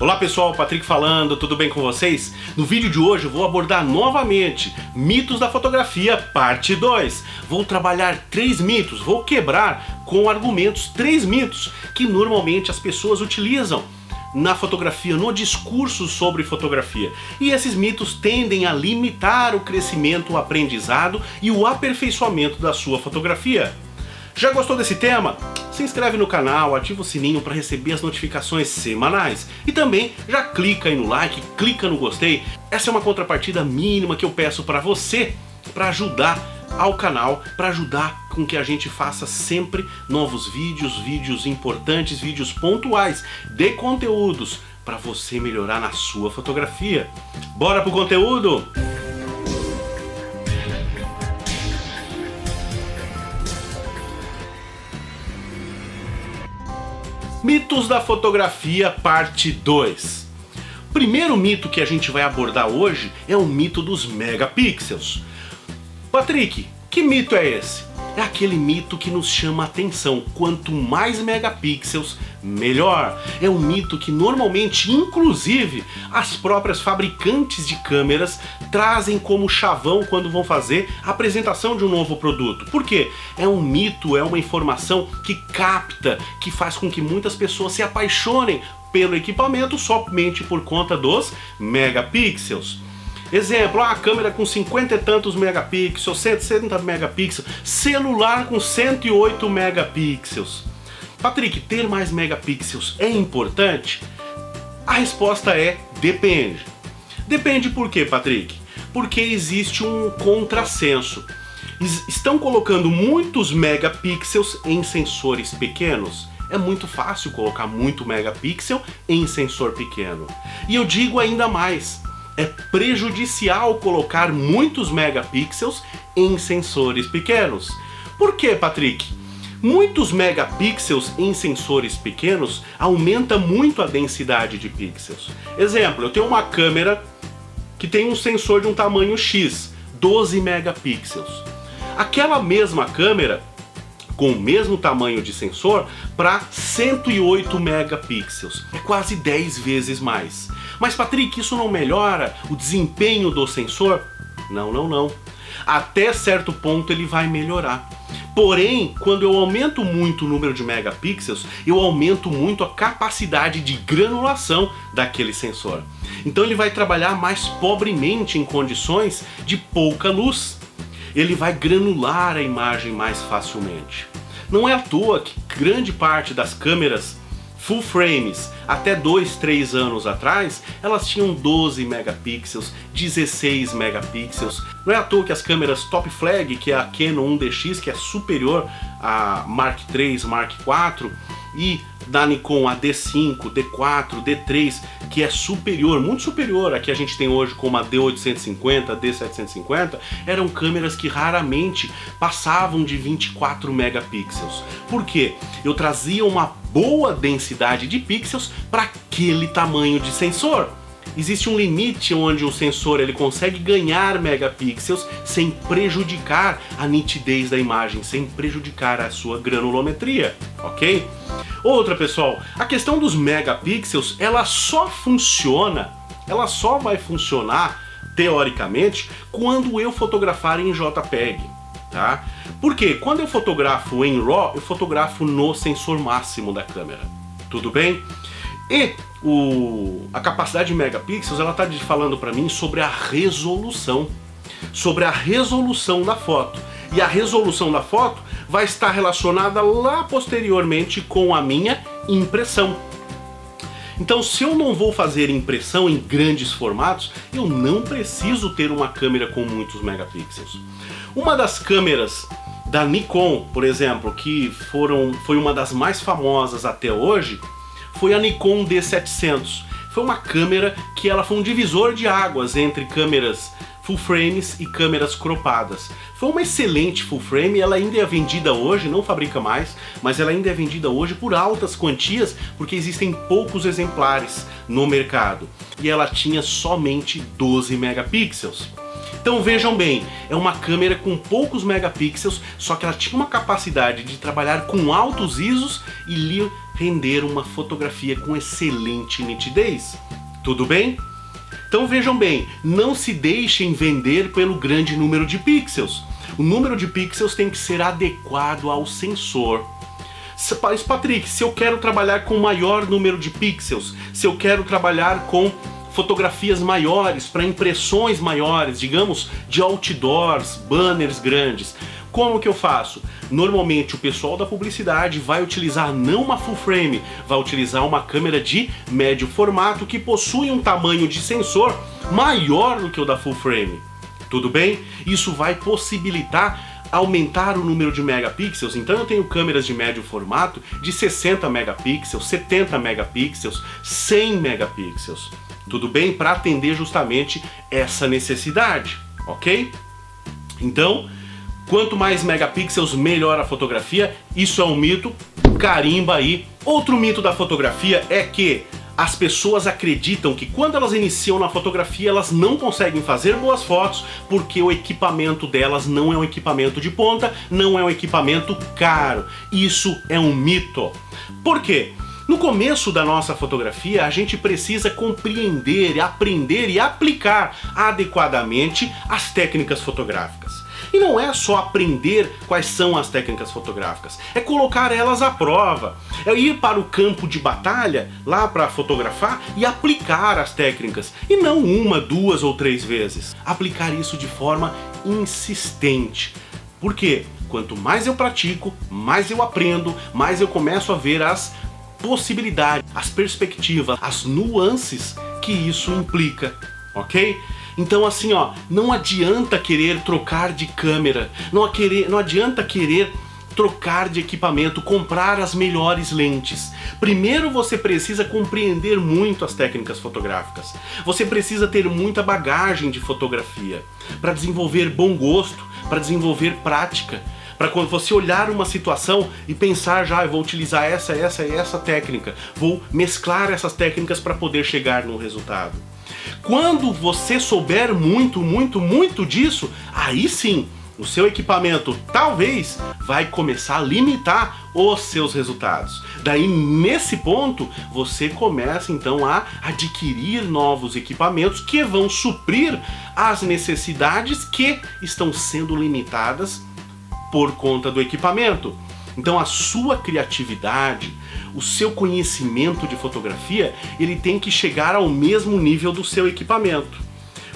Olá pessoal, Patrick falando, tudo bem com vocês? No vídeo de hoje eu vou abordar novamente mitos da fotografia, parte 2. Vou trabalhar 3 mitos, vou quebrar com argumentos 3 mitos que normalmente as pessoas utilizam na fotografia, no discurso sobre fotografia. E esses mitos tendem a limitar o crescimento, o aprendizado e o aperfeiçoamento da sua fotografia. Já gostou desse tema? Se inscreve no canal, ativa o sininho para receber as notificações semanais. E também já clica aí no like, clica no gostei. Essa é uma contrapartida mínima que eu peço para você, para ajudar ao canal, para ajudar com que a gente faça sempre novos vídeos, vídeos importantes, vídeos pontuais, de conteúdos para você melhorar na sua fotografia. Bora pro conteúdo? Mitos da fotografia, parte 2. O primeiro mito que a gente vai abordar hoje é o mito dos megapixels. Patrick, que mito é esse? É aquele mito que nos chama a atenção. Quanto mais megapixels, melhor. É um mito que normalmente, inclusive, as próprias fabricantes de câmeras trazem como chavão quando vão fazer a apresentação de um novo produto. Por quê? É um mito, é uma informação que capta, que faz com que muitas pessoas se apaixonem pelo equipamento somente por conta dos megapixels. Exemplo, a câmera com 50 e tantos megapixels, 160 megapixels, celular com 108 megapixels. Patrick, ter mais megapixels é importante? A resposta é depende. Depende por quê, Patrick? Porque existe um contrassenso. Estão colocando muitos megapixels em sensores pequenos. É muito fácil colocar muito megapixel em sensor pequeno. E eu digo ainda mais. É prejudicial colocar muitos megapixels em sensores pequenos. Por quê, Patrick? Muitos megapixels em sensores pequenos aumenta muito a densidade de pixels. Exemplo, eu tenho uma câmera que tem um sensor de um tamanho X, 12 megapixels. Aquela mesma câmera, com o mesmo tamanho de sensor, para 108 megapixels. É quase 10 vezes mais. Mas Patrick, isso não melhora o desempenho do sensor? Não. Até certo ponto ele vai melhorar. Porém, quando eu aumento muito o número de megapixels, eu aumento muito a capacidade de granulação daquele sensor. Então ele vai trabalhar mais pobremente em condições de pouca luz. Ele vai granular a imagem mais facilmente. Não é à toa que grande parte das câmeras full frames, até 2, 3 anos atrás, elas tinham 12 megapixels, 16 megapixels. Não é à toa que as câmeras top flag, que é a Canon 1DX, que é superior à Mark III, Mark IV, e da Nikon a D5, D4, D3, que é superior, muito superior à que a gente tem hoje como a D850, D750, eram câmeras que raramente passavam de 24 megapixels. Por quê? Eu trazia uma boa densidade de pixels para aquele tamanho de sensor. Existe um limite onde o sensor ele consegue ganhar megapixels sem prejudicar a nitidez da imagem, sem prejudicar a sua granulometria, ok? Outra, pessoal, a questão dos megapixels, ela só vai funcionar, teoricamente, quando eu fotografar em JPEG, tá? Porque quando eu fotografo em RAW, eu fotografo no sensor máximo da câmera, tudo bem? E a capacidade de megapixels, ela está falando para mim sobre a resolução da foto. E a resolução da foto vai estar relacionada lá posteriormente com a minha impressão. Então, se eu não vou fazer impressão em grandes formatos, eu não preciso ter uma câmera com muitos megapixels. Uma das câmeras da Nikon, por exemplo, que foi uma das mais famosas até hoje, foi a Nikon D700. Foi uma câmera que ela foi um divisor de águas entre câmeras full frames e câmeras cropadas. Foi uma excelente full frame, ela ainda é vendida hoje, não fabrica mais, mas ela ainda é vendida hoje por altas quantias, porque existem poucos exemplares no mercado. E ela tinha somente 12 megapixels. Então vejam bem, é uma câmera com poucos megapixels, só que ela tinha uma capacidade de trabalhar com altos ISOs e render uma fotografia com excelente nitidez. Tudo bem? Então vejam bem, não se deixem vender pelo grande número de pixels. O número de pixels tem que ser adequado ao sensor. Mas Patrick, se eu quero trabalhar com maior número de pixels, se eu quero trabalhar com fotografias maiores, para impressões maiores, digamos, de outdoors, banners grandes, como que eu faço? Normalmente o pessoal da publicidade vai utilizar não uma full frame, vai utilizar uma câmera de médio formato que possui um tamanho de sensor maior do que o da full frame. Tudo bem? Isso vai possibilitar aumentar o número de megapixels. Então eu tenho câmeras de médio formato de 60 megapixels, 70 megapixels, 100 megapixels. Tudo bem? Para atender justamente essa necessidade, ok? Então, quanto mais megapixels, melhor a fotografia. Isso é um mito, carimba aí. Outro mito da fotografia é que as pessoas acreditam que quando elas iniciam na fotografia, elas não conseguem fazer boas fotos porque o equipamento delas não é um equipamento de ponta, não é um equipamento caro. Isso é um mito. Por quê? No começo da nossa fotografia, a gente precisa compreender, aprender e aplicar adequadamente as técnicas fotográficas. E não é só aprender quais são as técnicas fotográficas, é colocar elas à prova, é ir para o campo de batalha, lá para fotografar e aplicar as técnicas, e não uma, duas ou três vezes. Aplicar isso de forma insistente. Por quê? Quanto mais eu pratico, mais eu aprendo, mais eu começo a ver as possibilidades, as perspectivas, as nuances que isso implica, ok? Então assim, ó, não adianta querer trocar de câmera, não adianta querer trocar de equipamento, comprar as melhores lentes. Primeiro você precisa compreender muito as técnicas fotográficas. Você precisa ter muita bagagem de fotografia para desenvolver bom gosto, para desenvolver prática. Para quando você olhar uma situação e pensar já, eu vou utilizar essa e essa técnica, vou mesclar essas técnicas para poder chegar no resultado. Quando você souber muito disso, aí sim, o seu equipamento talvez vai começar a limitar os seus resultados. Daí, nesse ponto, você começa então a adquirir novos equipamentos que vão suprir as necessidades que estão sendo limitadas por conta do equipamento. Então a sua criatividade, o seu conhecimento de fotografia, ele tem que chegar ao mesmo nível do seu equipamento.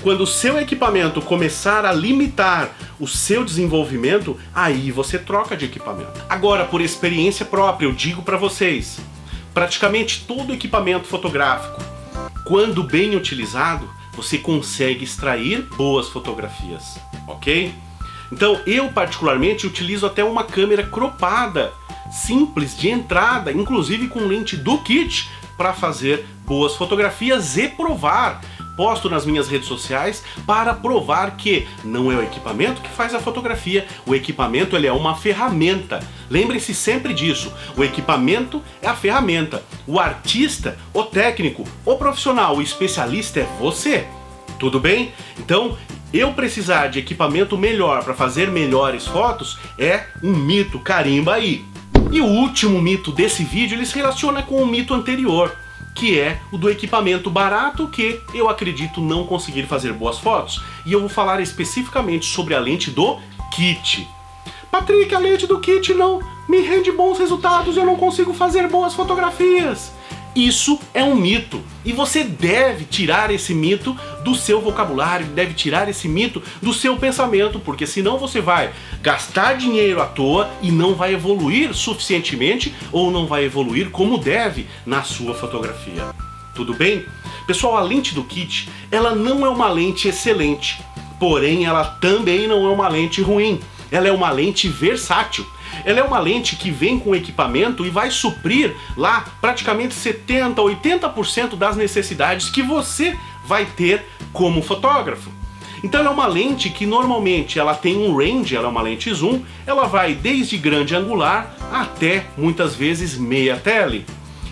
Quando o seu equipamento começar a limitar o seu desenvolvimento, aí você troca de equipamento. Agora, por experiência própria, eu digo para vocês, praticamente todo equipamento fotográfico, quando bem utilizado, você consegue extrair boas fotografias, ok? Então eu particularmente utilizo até uma câmera cropada, simples de entrada, inclusive com lente do kit, para fazer boas fotografias e provar. Posto nas minhas redes sociais para provar que não é o equipamento que faz a fotografia, o equipamento ele é uma ferramenta. Lembrem-se sempre disso, o equipamento é a ferramenta, o artista, o técnico, o profissional, o especialista é você. Tudo bem? Então, eu precisar de equipamento melhor para fazer melhores fotos é um mito, carimba aí. E o último mito desse vídeo, ele se relaciona com o mito anterior, que é o do equipamento barato que eu acredito não conseguir fazer boas fotos. E eu vou falar especificamente sobre a lente do kit. Patrick, a lente do kit não me rende bons resultados, eu não consigo fazer boas fotografias. Isso é um mito e você deve tirar esse mito do seu vocabulário, deve tirar esse mito do seu pensamento, porque senão você vai gastar dinheiro à toa e não vai evoluir suficientemente ou não vai evoluir como deve na sua fotografia. Tudo bem? Pessoal, a lente do kit, ela não é uma lente excelente, porém ela também não é uma lente ruim. Ela é uma lente versátil. Ela é uma lente que vem com equipamento e vai suprir lá praticamente 70% a 80% das necessidades que você vai ter como fotógrafo. Então ela é uma lente que normalmente ela tem um range, ela é uma lente zoom, ela vai desde grande angular até muitas vezes meia tele.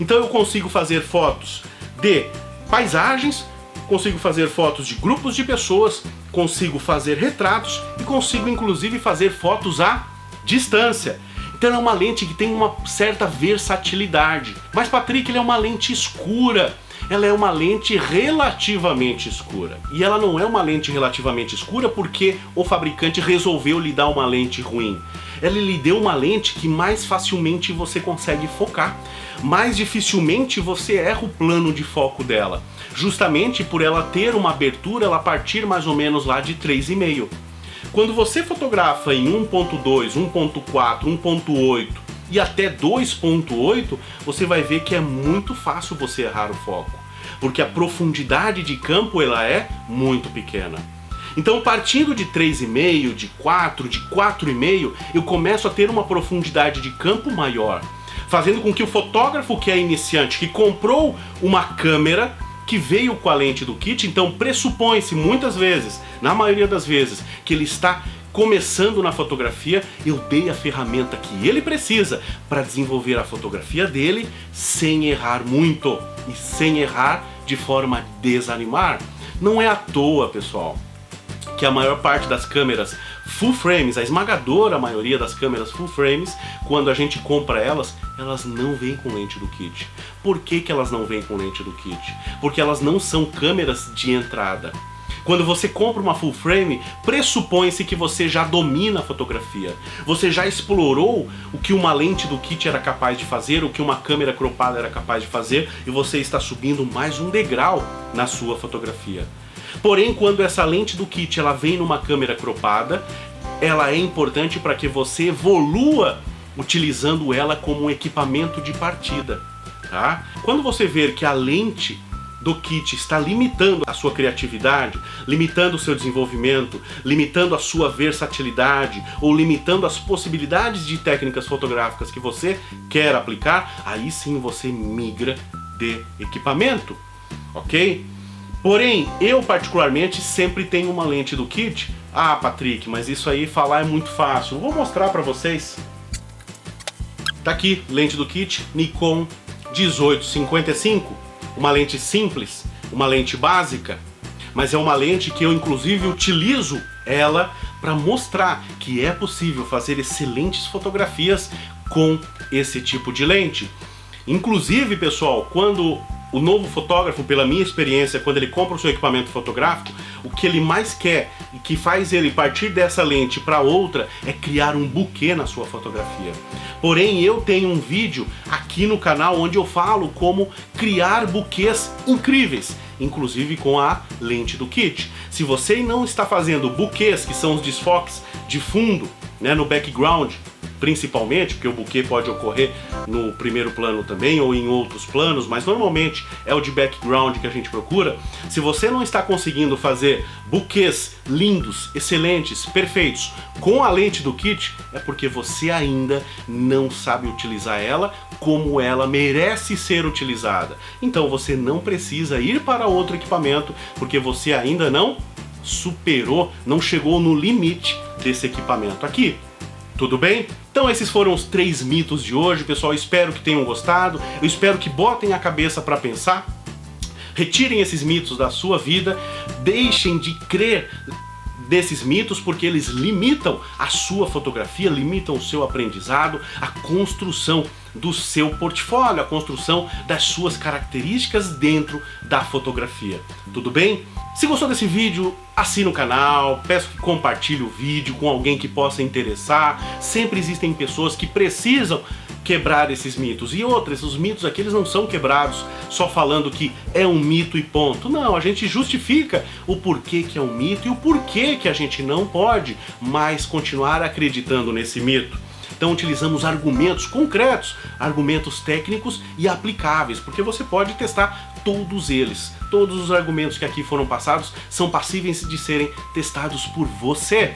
Então eu consigo fazer fotos de paisagens, consigo fazer fotos de grupos de pessoas, consigo fazer retratos e consigo inclusive fazer fotos à distância. Então ela é uma lente que tem uma certa versatilidade. Mas, Patrick, ela é uma lente escura. Ela é uma lente relativamente escura. E ela não é uma lente relativamente escura porque o fabricante resolveu lhe dar uma lente ruim. Ele lhe deu uma lente que mais facilmente você consegue focar. Mais dificilmente você erra o plano de foco dela. Justamente por ela ter uma abertura, ela partir mais ou menos lá de 3,5. Quando você fotografa em 1.2, 1.4, 1.8 e até 2.8, você vai ver que é muito fácil você errar o foco, porque a profundidade de campo ela é muito pequena. Então, partindo de 3,5, de 4, de 4,5, eu começo a ter uma profundidade de campo maior, fazendo com que o fotógrafo que é iniciante, que comprou uma câmera que veio com a lente do kit, então pressupõe-se muitas vezes, na maioria das vezes, que ele está começando na fotografia, eu dei a ferramenta que ele precisa para desenvolver a fotografia dele sem errar muito e sem errar de forma a desanimar. Não é à toa, pessoal, que a maior parte das câmeras full frames, a esmagadora maioria das câmeras full frames, quando a gente compra elas, elas não vêm com lente do kit. Por que que elas não vêm com lente do kit? Porque elas não são câmeras de entrada. Quando você compra uma full frame, pressupõe-se que você já domina a fotografia. Você já explorou o que uma lente do kit era capaz de fazer, o que uma câmera cropada era capaz de fazer, e você está subindo mais um degrau na sua fotografia. Porém, quando essa lente do kit ela vem numa câmera cropada, ela é importante para que você evolua utilizando ela como um equipamento de partida, tá? Quando você ver que a lente do kit está limitando a sua criatividade, limitando o seu desenvolvimento, limitando a sua versatilidade ou limitando as possibilidades de técnicas fotográficas que você quer aplicar, aí sim você migra de equipamento, ok? Porém, eu particularmente sempre tenho uma lente do kit. Ah, Patrick, mas isso aí falar é muito fácil. Eu vou mostrar para vocês. Tá aqui, lente do kit, Nikon 1855. Uma lente simples, uma lente básica, mas é uma lente que eu inclusive utilizo ela para mostrar que é possível fazer excelentes fotografias com esse tipo de lente. Inclusive, pessoal, quando o novo fotógrafo, pela minha experiência, quando ele compra o seu equipamento fotográfico, o que ele mais quer e que faz ele partir dessa lente para outra é criar um buquê na sua fotografia. Porém, eu tenho um vídeo aqui no canal onde eu falo como criar buquês incríveis, inclusive com a lente do kit. Se você não está fazendo buquês, que são os desfoques de fundo, né, no background, principalmente, porque o buquê pode ocorrer no primeiro plano também ou em outros planos, mas normalmente é o de background que a gente procura. Se você não está conseguindo fazer buquês lindos, excelentes, perfeitos com a lente do kit, é porque você ainda não sabe utilizar ela como ela merece ser utilizada. Então você não precisa ir para outro equipamento, porque você ainda não superou, não chegou no limite desse equipamento aqui. Tudo bem? Então esses foram os 3 mitos de hoje, pessoal. Espero que tenham gostado. Eu espero que botem a cabeça para pensar. Retirem esses mitos da sua vida. Deixem de crer desses mitos, porque eles limitam a sua fotografia, limitam o seu aprendizado, a construção do seu portfólio, a construção das suas características dentro da fotografia. Tudo bem? Se gostou desse vídeo, assine o canal, peço que compartilhe o vídeo com alguém que possa interessar. Sempre existem pessoas que precisam quebrar esses mitos. E outras, os mitos aqui eles não são quebrados só falando que é um mito e ponto. Não, a gente justifica o porquê que é um mito e o porquê que a gente não pode mais continuar acreditando nesse mito. Então utilizamos argumentos concretos, argumentos técnicos e aplicáveis, porque você pode testar todos eles. Todos os argumentos que aqui foram passados são passíveis de serem testados por você.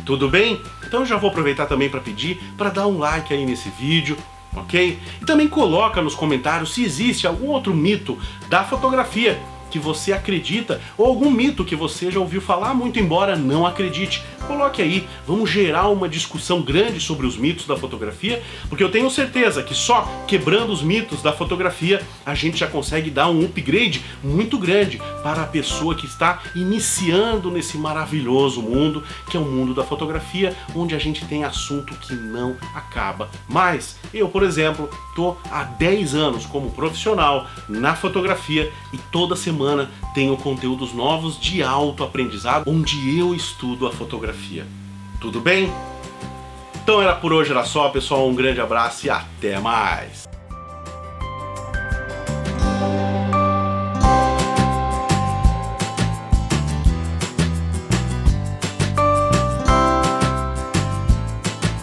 Tudo bem? Então eu já vou aproveitar também para pedir para dar um like aí nesse vídeo, ok? E também coloca nos comentários se existe algum outro mito da fotografia que você acredita ou algum mito que você já ouviu falar, muito embora não acredite. Coloque aí, vamos gerar uma discussão grande sobre os mitos da fotografia, porque eu tenho certeza que só quebrando os mitos da fotografia a gente já consegue dar um upgrade muito grande para a pessoa que está iniciando nesse maravilhoso mundo que é o mundo da fotografia, onde a gente tem assunto que não acaba mais. Eu, por exemplo, estou há 10 anos como profissional na fotografia e toda semana tenho conteúdos novos de autoaprendizado onde eu estudo a fotografia. Tudo bem? Então por hoje era só, pessoal. Um grande abraço e até mais!